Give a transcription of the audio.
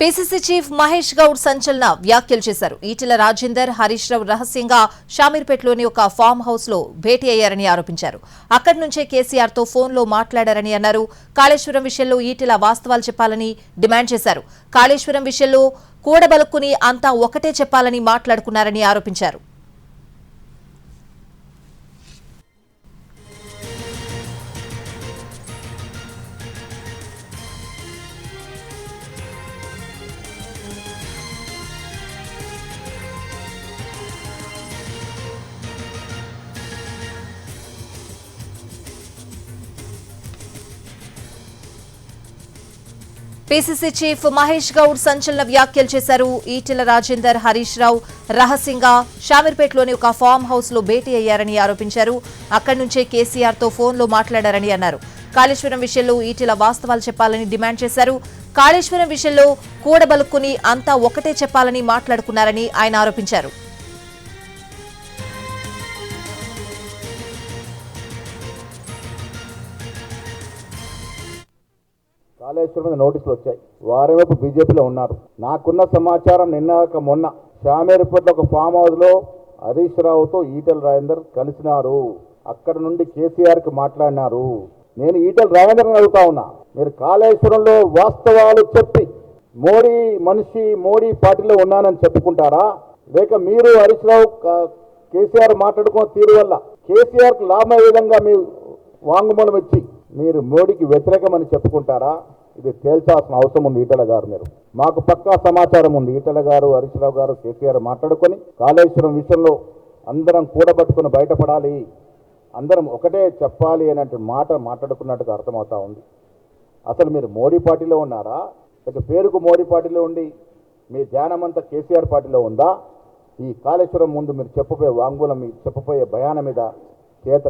PCC chief Mahesh Goud సంచలన వ్యాఖ్యలు చేశారు. ఈటెల రాజేందర్, హరీష్ రావు రహస్యంగా షామీర్పేటలోని ఒక ఫామ్ హౌస్ లో భేటీ అయ్యారని ఆరోపించారు. అక్కడి నుంచే కేసీఆర్ తో ఫోన్లో మాట్లాడారని అన్నారు. కాళేశ్వరం విషయంలో ఈటెల వాస్తవాలు చెప్పాలని డిమాండ్ చేశారు. కాళేశ్వరం విషయంలో కూడబలుక్కుని అంతా ఒకటే చెప్పాలని మాట్లాడుకున్నారని ఆరోపించారు. పీసీసీ చీఫ్ మహేష్ గౌడ్ సంచలన వ్యాఖ్యలు చేశారు. ఈటెల రాజేందర్, హరీష్ రావు రహస్యంగా షామీర్పేటలోని ఒక ఫామ్ హౌస్ లో భేటీ అయ్యారని ఆరోపించారు. అక్కడి నుంచే కేసీఆర్ తో ఫోన్లో మాట్లాడారని అన్నారు. కాళేశ్వరం విషయంలో ఈటెల వాస్తవాలు చెప్పాలని డిమాండ్ చేశారు. కాళేశ్వరం విషయంలో కూడబలుక్కుని అంతా ఒకటే చెప్పాలని మాట్లాడుకున్నారని ఆయన ఆరోపించారు. కాళేశ్వరం మీద నోటీసులు వచ్చాయి. వారేవైపు బీజేపీలో ఉన్నారు. నాకున్న సమాచారం నిన్నాక మొన్న షామీర్పేటలో ఒక ఫామ్ హౌస్ లో హరీష్ రావుతో ఈటెల రాజేందర్ కలిసినారు. అక్కడ నుండి కేసీఆర్కి మాట్లాడినారు. నేను ఈటెల రాజేందర్ని అడుగుతా ఉన్నా, మీరు కాళేశ్వరంలో వాస్తవాలు చెప్పి మోడీ మనిషి, మోడీ పార్టీలో ఉన్నానని చెప్పుకుంటారా? లేక మీరు హరీష్ రావు కేసీఆర్ మాట్లాడుకున్న తీరు వల్ల కేసీఆర్కి లాభమయ్యే విధంగా మీ వాంగ్మూలం ఇచ్చి మీరు మోడీకి వ్యతిరేకమని చెప్పుకుంటారా? ఇది తేల్చాల్సిన అవసరం ఉంది. ఈటెల గారు, మీరు మాకు పక్కా సమాచారం ఉంది. ఈటెల గారు, హరీష్ రావు గారు, కేసీఆర్ మాట్లాడుకొని కాళేశ్వరం విషయంలో అందరం కూడబట్టుకుని బయటపడాలి, అందరం ఒకటే చెప్పాలి అనే మాట మాట్లాడుకున్నట్టుగా అర్థమవుతా ఉంది. అసలు మీరు మోడీ పార్టీలో ఉన్నారా? లేక పేరుకు మోడీ పార్టీలో ఉండి మీ ధ్యానమంతా కేసీఆర్ పార్టీలో ఉందా? ఈ కాళేశ్వరం ముందు మీరు చెప్పబోయే వాంగ్మూలం, మీరు చెప్పబోయే భయాన మీద చేత